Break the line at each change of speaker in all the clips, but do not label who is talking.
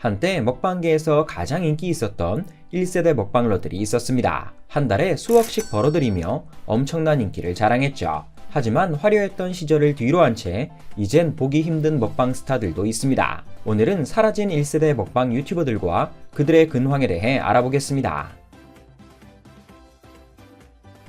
한때 먹방계에서 가장 인기 있었던 1세대 먹방러들이 있었습니다. 한 달에 수억씩 벌어들이며 엄청난 인기를 자랑했죠. 하지만 화려했던 시절을 뒤로 한 채 이젠 보기 힘든 먹방 스타들도 있습니다. 오늘은 사라진 1세대 먹방 유튜버들과 그들의 근황에 대해 알아보겠습니다.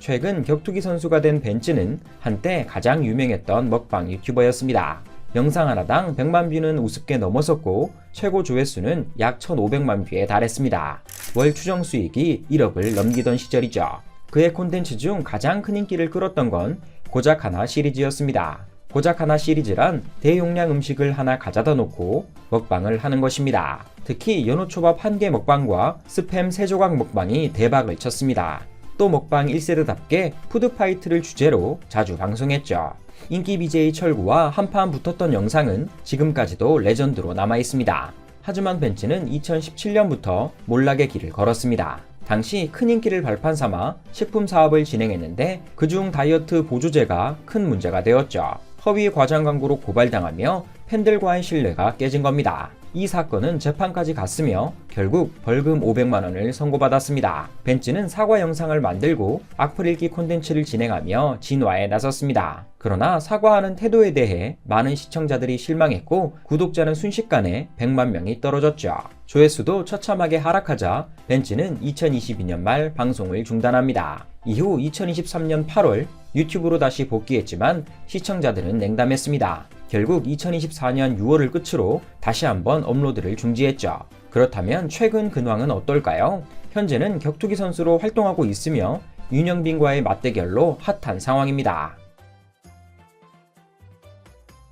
최근 격투기 선수가 된 벤츠는 한때 가장 유명했던 먹방 유튜버였습니다. 영상 하나당 100만 뷰는 우습게 넘어섰고 최고 조회수는 약 1500만 뷰에 달했습니다. 월 추정 수익이 1억을 넘기던 시절이죠. 그의 콘텐츠 중 가장 큰 인기를 끌었던 건 고작 하나 시리즈였습니다. 고작 하나 시리즈란 대용량 음식을 하나 가져다 놓고 먹방을 하는 것입니다. 특히 연어초밥 1개 먹방과 스팸 3조각 먹방이 대박을 쳤습니다. 또 먹방 1세대답게 푸드파이트를 주제로 자주 방송했죠. 인기 BJ 철구와 한판 붙었던 영상은 지금까지도 레전드로 남아있습니다. 하지만 벤츠는 2017년부터 몰락의 길을 걸었습니다. 당시 큰 인기를 발판 삼아 식품 사업을 진행했는데 그중 다이어트 보조제가 큰 문제가 되었죠. 허위 과장 광고로 고발당하며 팬들과의 신뢰가 깨진 겁니다. 이 사건은 재판까지 갔으며 결국 벌금 500만 원을 선고받았습니다. 벤츠는 사과 영상을 만들고 악플 읽기 콘텐츠를 진행하며 진화에 나섰습니다. 그러나 사과하는 태도에 대해 많은 시청자들이 실망했고 구독자는 순식간에 100만 명이 떨어졌죠. 조회수도 처참하게 하락하자 벤츠는 2022년 말 방송을 중단합니다. 이후 2023년 8월 유튜브로 다시 복귀했지만 시청자들은 냉담했습니다. 결국 2024년 6월을 끝으로 다시 한번 업로드를 중지했죠. 그렇다면 최근 근황은 어떨까요? 현재는 격투기 선수로 활동하고 있으며 윤영빈과의 맞대결로 핫한 상황입니다.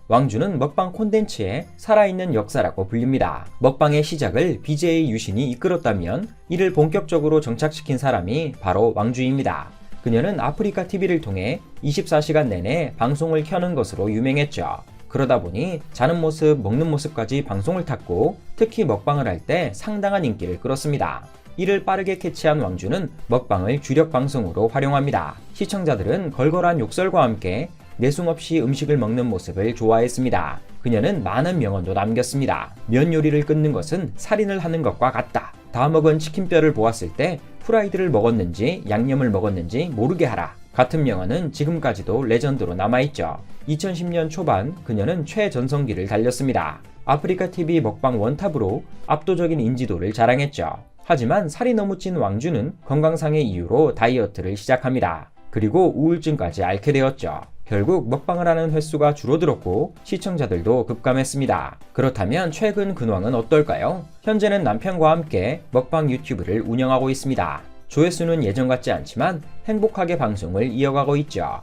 왕주는 먹방 콘텐츠의 살아있는 역사라고 불립니다. 먹방의 시작을 BJ 유신이 이끌었다면 이를 본격적으로 정착시킨 사람이 바로 왕주입니다. 그녀는 아프리카 TV를 통해 24시간 내내 방송을 켜는 것으로 유명했죠. 그러다 보니 자는 모습, 먹는 모습까지 방송을 탔고 특히 먹방을 할 때 상당한 인기를 끌었습니다. 이를 빠르게 캐치한 왕주는 먹방을 주력 방송으로 활용합니다. 시청자들은 걸걸한 욕설과 함께 내숭 없이 음식을 먹는 모습을 좋아했습니다. 그녀는 많은 명언도 남겼습니다. 면 요리를 끊는 것은 살인을 하는 것과 같다. 다 먹은 치킨뼈를 보았을 때 프라이드를 먹었는지 양념을 먹었는지 모르게 하라. 같은 명언은 지금까지도 레전드로 남아있죠. 2010년 초반 그녀는 최전성기를 달렸습니다. 아프리카 TV 먹방 원탑으로 압도적인 인지도를 자랑했죠. 하지만 살이 너무 찐 왕주는 건강상의 이유로 다이어트를 시작합니다. 그리고 우울증까지 앓게 되었죠. 결국 먹방을 하는 횟수가 줄어들었고 시청자들도 급감했습니다. 그렇다면 최근 근황은 어떨까요? 현재는 남편과 함께 먹방 유튜브를 운영하고 있습니다. 조회수는 예전 같지 않지만 행복하게 방송을 이어가고 있죠.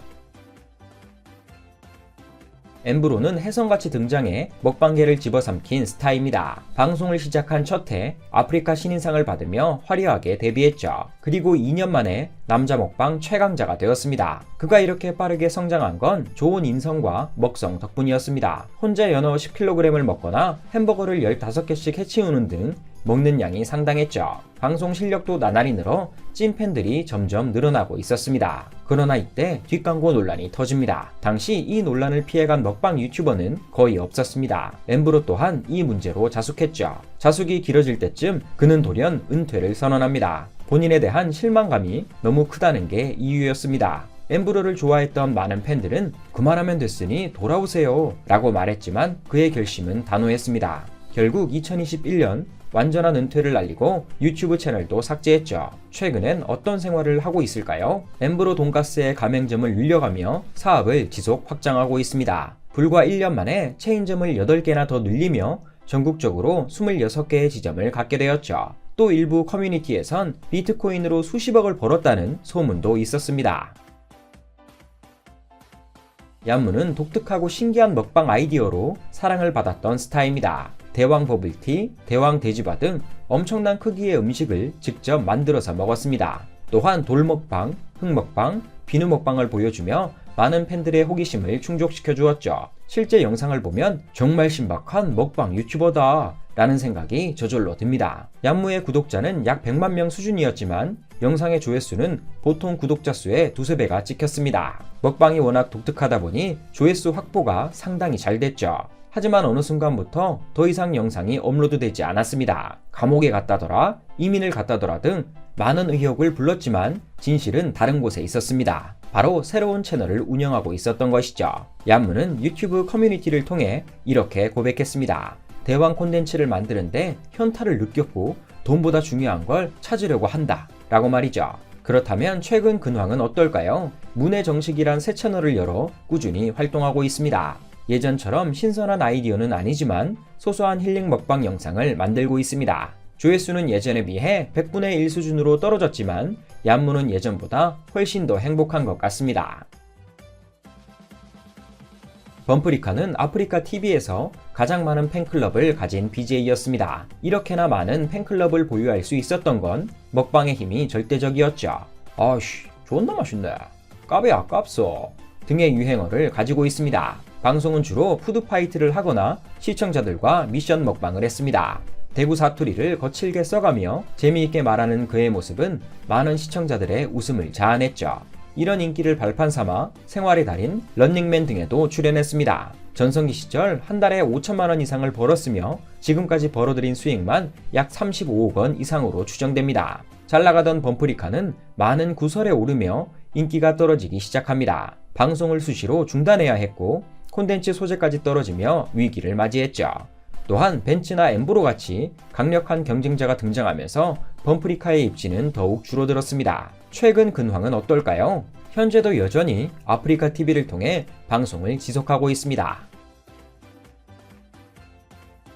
엠브로는 혜성같이 등장해 먹방계를 집어삼킨 스타입니다. 방송을 시작한 첫 해 아프리카 신인상을 받으며 화려하게 데뷔했죠. 그리고 2년 만에 남자 먹방 최강자가 되었습니다. 그가 이렇게 빠르게 성장한 건 좋은 인성과 먹성 덕분이었습니다. 혼자 연어 10kg을 먹거나 햄버거를 15개씩 해치우는 등 먹는 양이 상당했죠. 방송 실력도 나날이 늘어 찐팬들이 점점 늘어나고 있었습니다. 그러나 이때 뒷광고 논란이 터집니다. 당시 이 논란을 피해간 먹방 유튜버는 거의 없었습니다. 엠브로 또한 이 문제로 자숙했죠. 자숙이 길어질 때쯤 그는 돌연 은퇴를 선언합니다. 본인에 대한 실망감이 너무 크다는 게 이유였습니다. 엠브로를 좋아했던 많은 팬들은 그만하면 됐으니 돌아오세요 라고 말했지만 그의 결심은 단호했습니다. 결국 2021년 완전한 은퇴를 알리고 유튜브 채널도 삭제했죠. 최근엔 어떤 생활을 하고 있을까요? 엠브로 돈가스의 가맹점을 늘려가며 사업을 지속 확장하고 있습니다. 불과 1년 만에 체인점을 8개나 더 늘리며 전국적으로 26개의 지점을 갖게 되었죠. 또 일부 커뮤니티에선 비트코인으로 수십억을 벌었다는 소문도 있었습니다. 얀무는 독특하고 신기한 먹방 아이디어로 사랑을 받았던 스타입니다. 대왕 버블티, 대왕 돼지바 등 엄청난 크기의 음식을 직접 만들어서 먹었습니다. 또한 돌먹방, 흙먹방, 비누 먹방을 보여주며 많은 팬들의 호기심을 충족시켜 주었죠. 실제 영상을 보면 정말 신박한 먹방 유튜버다 라는 생각이 저절로 듭니다. 얀무의 구독자는 약 100만 명 수준이었지만 영상의 조회수는 보통 구독자 수의 2~3배가 찍혔습니다. 먹방이 워낙 독특하다 보니 조회수 확보가 상당히 잘 됐죠. 하지만 어느 순간부터 더 이상 영상이 업로드되지 않았습니다. 감옥에 갔다더라, 이민을 갔다더라 등 많은 의혹을 불렀지만 진실은 다른 곳에 있었습니다. 바로 새로운 채널을 운영하고 있었던 것이죠. 얀무는 유튜브 커뮤니티를 통해 이렇게 고백했습니다. 대왕 콘텐츠를 만드는데 현타를 느꼈고 돈보다 중요한 걸 찾으려고 한다 라고 말이죠. 그렇다면 최근 근황은 어떨까요? 문의 정식이란 새 채널을 열어 꾸준히 활동하고 있습니다. 예전처럼 신선한 아이디어는 아니지만 소소한 힐링 먹방 영상을 만들고 있습니다. 조회수는 예전에 비해 100분의 1 수준으로 떨어졌지만 얀무는 예전보다 훨씬 더 행복한 것 같습니다. 범프리카는 아프리카 TV에서 가장 많은 팬클럽을 가진 BJ였습니다. 이렇게나 많은 팬클럽을 보유할 수 있었던 건 먹방의 힘이 절대적이었죠. 아씨, 존나 맛있네. 까베 아깝소. 등의 유행어를 가지고 있습니다. 방송은 주로 푸드파이트를 하거나 시청자들과 미션 먹방을 했습니다. 대구 사투리를 거칠게 써가며 재미있게 말하는 그의 모습은 많은 시청자들의 웃음을 자아냈죠. 이런 인기를 발판 삼아 생활의 달인 런닝맨 등에도 출연했습니다. 전성기 시절 한 달에 5천만 원 이상을 벌었으며 지금까지 벌어들인 수익만 약 35억 원 이상으로 추정됩니다. 잘 나가던 범프리카는 많은 구설에 오르며 인기가 떨어지기 시작합니다. 방송을 수시로 중단해야 했고 콘텐츠 소재까지 떨어지며 위기를 맞이했죠. 또한 벤츠나 엠브로 같이 강력한 경쟁자가 등장하면서 범프리카의 입지는 더욱 줄어들었습니다. 최근 근황은 어떨까요? 현재도 여전히 아프리카 TV를 통해 방송을 지속하고 있습니다.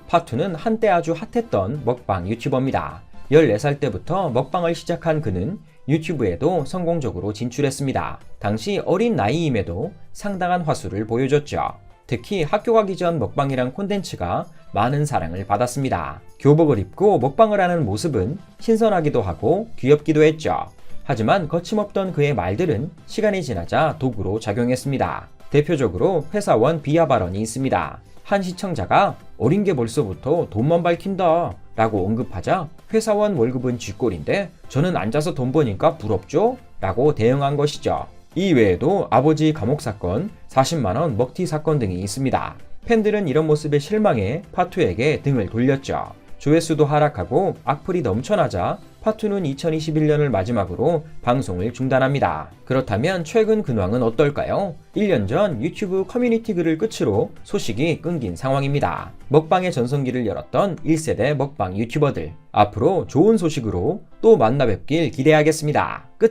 파투는 한때 아주 핫했던 먹방 유튜버입니다. 14살 때부터 먹방을 시작한 그는 유튜브에도 성공적으로 진출했습니다. 당시 어린 나이임에도 상당한 화수를 보여줬죠. 특히 학교 가기 전 먹방이란 콘텐츠가 많은 사랑을 받았습니다. 교복을 입고 먹방을 하는 모습은 신선하기도 하고 귀엽기도 했죠. 하지만 거침없던 그의 말들은 시간이 지나자 도구로 작용했습니다. 대표적으로 회사원 비하 발언이 있습니다. 한 시청자가 어린 게 벌써부터 돈만 밝힌다 라고 언급하자 회사원 월급은 쥐꼴인데 저는 앉아서 돈 버니까 부럽죠? 라고 대응한 것이죠. 이 외에도 아버지 감옥 사건, 40만원 먹튀 사건 등이 있습니다. 팬들은 이런 모습에 실망해 파투에게 등을 돌렸죠. 조회수도 하락하고 악플이 넘쳐나자 파투는 2021년을 마지막으로 방송을 중단합니다. 그렇다면 최근 근황은 어떨까요? 1년 전 유튜브 커뮤니티 글을 끝으로 소식이 끊긴 상황입니다. 먹방의 전성기를 열었던 1세대 먹방 유튜버들. 앞으로 좋은 소식으로 또 만나 뵙길 기대하겠습니다. 끝!